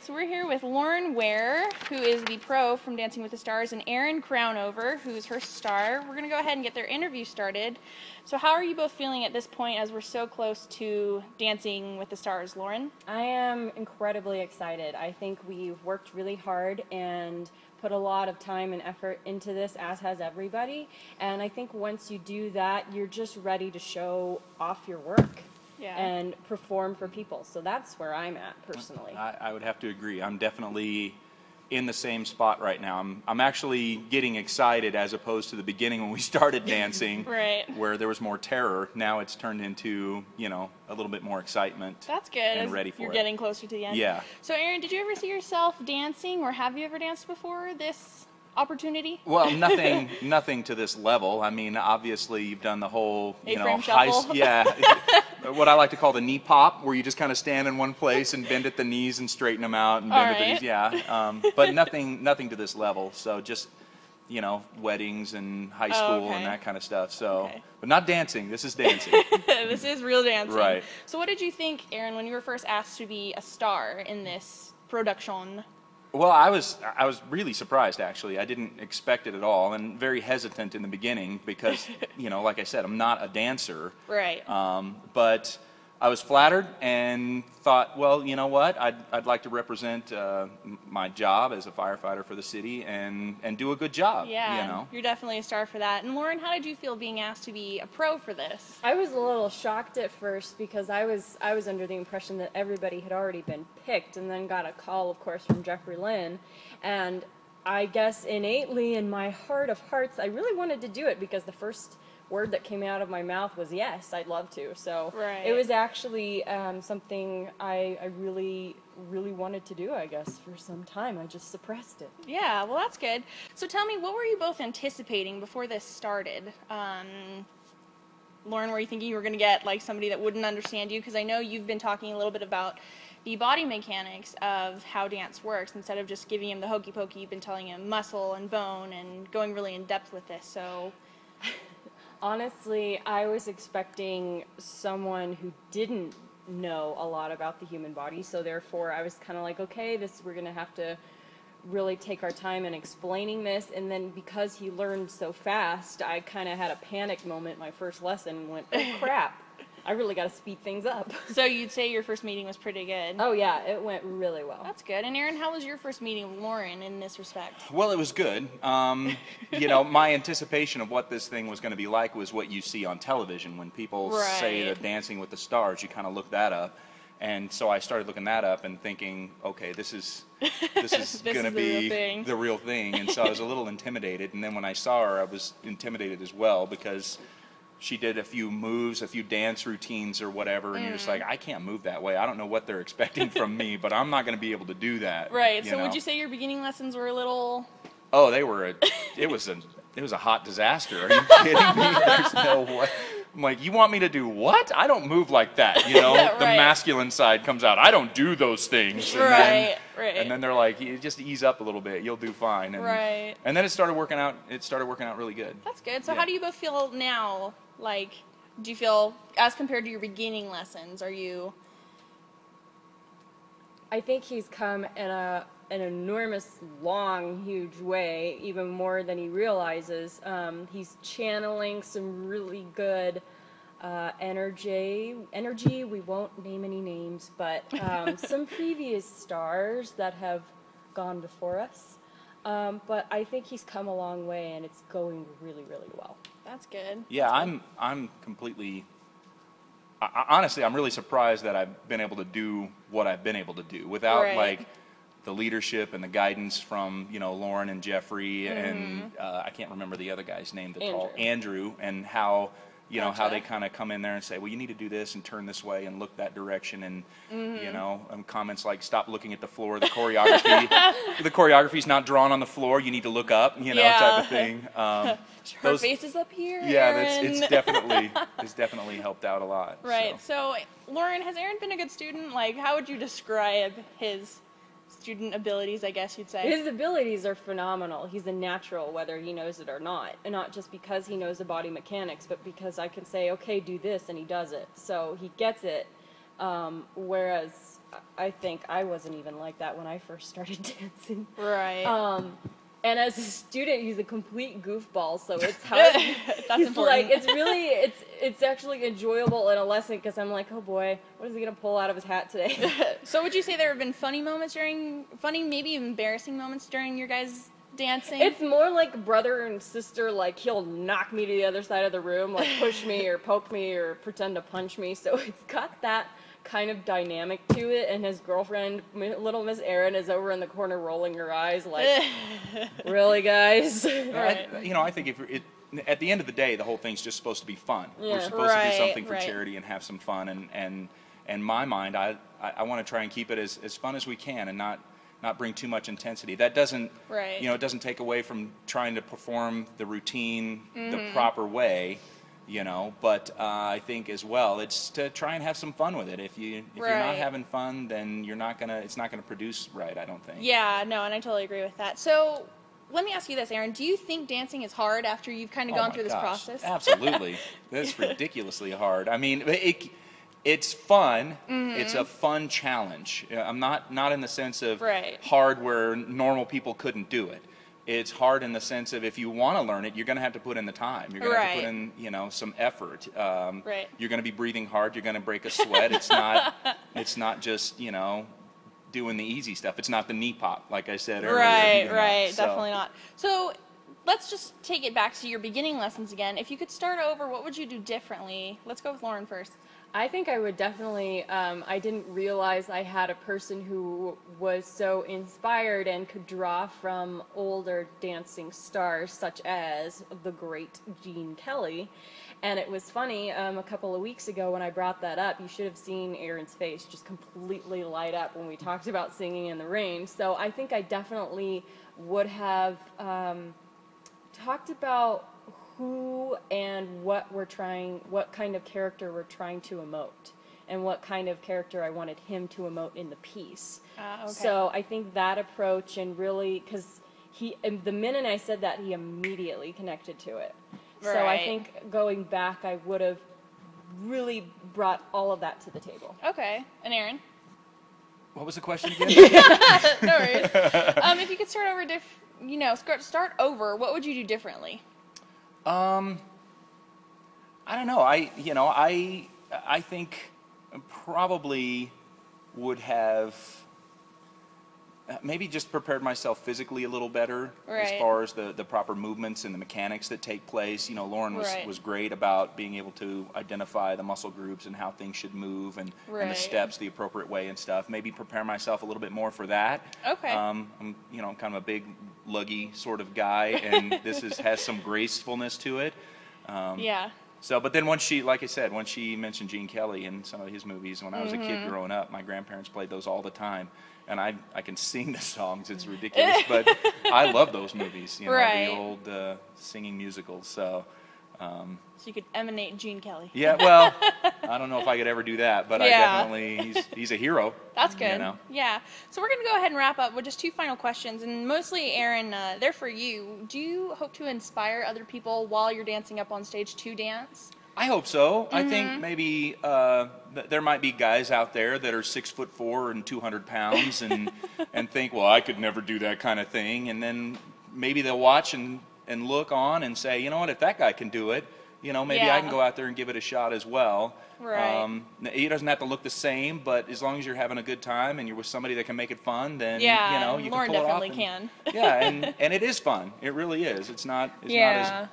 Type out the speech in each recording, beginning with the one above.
So we're here with Lauren Ware, who is the pro from Dancing with the Stars, and Erin Crownover, who's her star. We're going to go ahead and get their interview started. So how are you both feeling at this point as we're so close to Dancing with the Stars, Lauren? I am incredibly excited. I think we've worked really hard and put a lot of time and effort into this, as has everybody. And I think once you do that, you're just ready to show off your work. Yeah. And perform for people. So that's where I'm at personally. I would have to agree. I'm definitely in the same spot right now. I'm actually getting excited as opposed to the beginning when we started dancing, right, where there was more terror. Now it's turned into, you know, a little bit more excitement. That's good. And ready for it. You're getting closer to the end. Yeah. So Erin, did you ever see yourself dancing, or have you ever danced before this opportunity? Well, nothing to this level. I mean, obviously you've done the whole, you know, what I like to call the knee pop, where you just kind of stand in one place and bend at the knees and straighten them out and bend at the knees. Yeah, but nothing to this level. So just, you know, weddings and high school and that kind of stuff. So, but not dancing. This is dancing. This is real dancing. Right. So what did you think, Erin, when you were first asked to be a star in this production? Well, I was really surprised, actually. I didn't expect it at all, and very hesitant in the beginning because, you know, like I said, I'm not a dancer. Right. But I was flattered and thought, well, you know what? I'd like to represent my job as a firefighter for the city and do a good job. Yeah, you know? You're definitely a star for that. And Lauren, how did you feel being asked to be a pro for this? I was a little shocked at first because I was under the impression that everybody had already been picked, and then got a call, of course, from Jeffrey Lynn. And I guess innately in my heart of hearts, I really wanted to do it because the first word that came out of my mouth was yes, I'd love to. So it was actually something I really wanted to do, I guess, for some time. I just suppressed it. Yeah, well, that's good. So tell me, what were you both anticipating before this started? Lauren, were you thinking you were going to get like somebody that wouldn't understand you? Because I know you've been talking a little bit about the body mechanics of how dance works. Instead of just giving him the hokey pokey, you've been telling him muscle and bone and going really in depth with this. So honestly, I was expecting someone who didn't know a lot about the human body, so therefore I was kind of like, okay, we're going to have to really take our time in explaining this. And then because he learned so fast, I kind of had a panic moment my first lesson and went, oh crap, I really got to speed things up. So you'd say your first meeting was pretty good? Oh yeah, it went really well. That's good. And Erin, how was your first meeting with Lauren in this respect? Well, it was good. You know, my anticipation of what this thing was going to be like was what you see on television when people say that Dancing with the Stars. You kind of look that up. And so I started looking that up and thinking, okay, this is going to be the real thing. And so I was a little intimidated. And then when I saw her, I was intimidated as well because she did a few moves, a few dance routines or whatever, and you're just like, I can't move that way. I don't know what they're expecting from me, but I'm not going to be able to do that. Right. So would you say your beginning lessons were a little? Oh, they were. It was a hot disaster. Are you kidding me? There's no way. I'm like, you want me to do what? I don't move like that. You know, the masculine side comes out. I don't do those things. And And then they're like, you just ease up a little bit. You'll do fine. And, and then it started working out. It started working out really good. That's good. So how do you both feel now? Like, do you feel, as compared to your beginning lessons, are you? I think he's come in an enormous, long, huge way, even more than he realizes. He's channeling some really good energy. We won't name any names, but some previous stars that have gone before us. But I think he's come a long way, and it's going really, really well. That's good. Yeah, I'm completely. Honestly, I'm really surprised that I've been able to do what I've been able to do without like the leadership and the guidance from, you know, Lauren and Jeffrey and I can't remember the other guy's name. Andrew, and how. You know, how they kind of come in there and say, well, you need to do this and turn this way and look that direction. And, you know, comments like, stop looking at the floor. The choreography's not drawn on the floor. You need to look up, you know, type of thing. Her face is up here. Yeah, it's definitely helped out a lot. Right. So, Lauren, has Erin been a good student? Like, how would you describe his student abilities, I guess you'd say? His abilities are phenomenal. He's a natural, whether he knows it or not. And not just because he knows the body mechanics, but because I can say, okay, do this, and he does it. So he gets it. Whereas I think I wasn't even like that when I first started dancing. Right. And as a student, he's a complete goofball, so it's hard. That's he's important. like, it's actually enjoyable in a lesson because I'm like, oh boy, what is he gonna pull out of his hat today? So would you say there have been funny, maybe embarrassing moments during your guys' dancing? It's more like brother and sister. Like he'll knock me to the other side of the room, like push me or poke me or pretend to punch me. So it's got that kind of dynamic to it, and his girlfriend, little Miss Erin, is over in the corner rolling her eyes like, really, guys? Right. I think at the end of the day, the whole thing's just supposed to be fun. Yeah. We're supposed to do something for Right. charity and have some fun, and in my mind, I want to try and keep it as fun as we can and not bring too much intensity. That doesn't, Right. it doesn't take away from trying to perform the routine the proper way. But I think as well, it's to try and have some fun with it. If you're not Right. having fun, then it's not gonna produce right, I don't think. Yeah, no, and I totally agree with that. So let me ask you this, Aaron. Do you think dancing is hard after you've kind of Oh gone my through this gosh, process? Absolutely. That's ridiculously hard. I mean, it's fun. It's a fun challenge. I'm not in the sense of Right. hard where normal people couldn't do it. It's hard in the sense of if you want to learn it, you're going to have to put in the time. You're going to have to put in, some effort. Right. You're going to be breathing hard. You're going to break a sweat. It's not just, doing the easy stuff. It's not the knee pop, like I said earlier. Right, So, definitely not. So let's just take it back to your beginning lessons again. If you could start over, what would you do differently? Let's go with Lauren first. I think I would definitely, I didn't realize I had a person who was so inspired and could draw from older dancing stars such as the great Gene Kelly. And it was funny, a couple of weeks ago when I brought that up, you should have seen Aaron's face just completely light up when we talked about Singing in the Rain. So I think I definitely would have talked about who and what kind of character we're trying to emote, and what kind of character I wanted him to emote in the piece. Okay. So I think that approach, and really, because the minute I said that, he immediately connected to it. So I Right. think going back, I would have really brought all of that to the table. Okay. And Aaron? What was the question again? No worries. If you could start over, start over, what would you do differently? I don't know. I think probably would have maybe just prepared myself physically a little better as Right. far as the proper movements and the mechanics that take place. Lauren Right. was great about being able to identify the muscle groups and how things should move and the Right. steps the appropriate way and stuff. Maybe prepare myself a little bit more for that. Okay. I'm kind of a big luggy sort of guy, and this has some gracefulness to it. Yeah. So, but then once she mentioned Gene Kelly in some of his movies, when I was a kid growing up, my grandparents played those all the time. And I can sing the songs, it's ridiculous, but I love those movies, Right. the old singing musicals. So, So you could emanate Gene Kelly. yeah, well, I don't know if I could ever do that, but Yeah. he's a hero. That's good. You know? Yeah. So we're going to go ahead and wrap up with just two final questions. And mostly, Aaron, they're for you. Do you hope to inspire other people while you're dancing up on stage to dance? I hope so. I think maybe there might be guys out there that are 6'4" and 200 pounds and think, well, I could never do that kind of thing. And then maybe they'll watch and look on and say, you know what, if that guy can do it, maybe Yeah. I can go out there and give it a shot as well. Right. He doesn't have to look the same, but as long as you're having a good time and you're with somebody that can make it fun, then Yeah, you Lauren can pull definitely it off. can. Yeah, and it is fun. It really is. It's not Yeah. as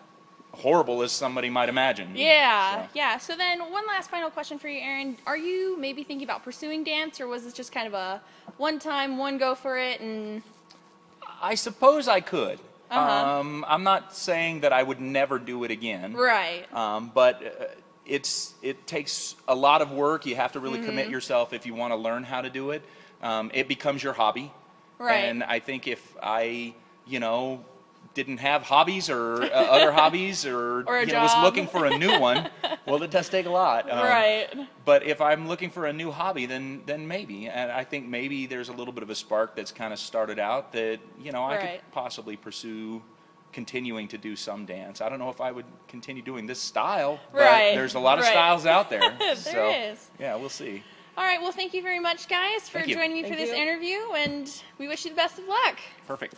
horrible as somebody might imagine. Yeah, So. yeah. So then one last final question for you, Aaron. Are you maybe thinking about pursuing dance, or was this just kind of a one-time, one go for it? And I suppose I could. Uh-huh. I'm not saying that I would never do it again. Right. But it takes a lot of work. You have to really commit Mm-hmm. yourself if you want to learn how to do it. It becomes your hobby. Right. And I think if I, didn't have hobbies or other hobbies or, Or a was job. looking for a new one, well, it does take a lot. Right. But if I'm looking for a new hobby, then maybe. And I think maybe there's a little bit of a spark that's kind of started out that, I Right. could possibly pursue continuing to do some dance. I don't know if I would continue doing this style, but Right. there's a lot of Right. styles out there. There so, is. yeah, we'll see. All right, well, thank you very much, guys, for joining me for this interview, and we wish you the best of luck. Perfect.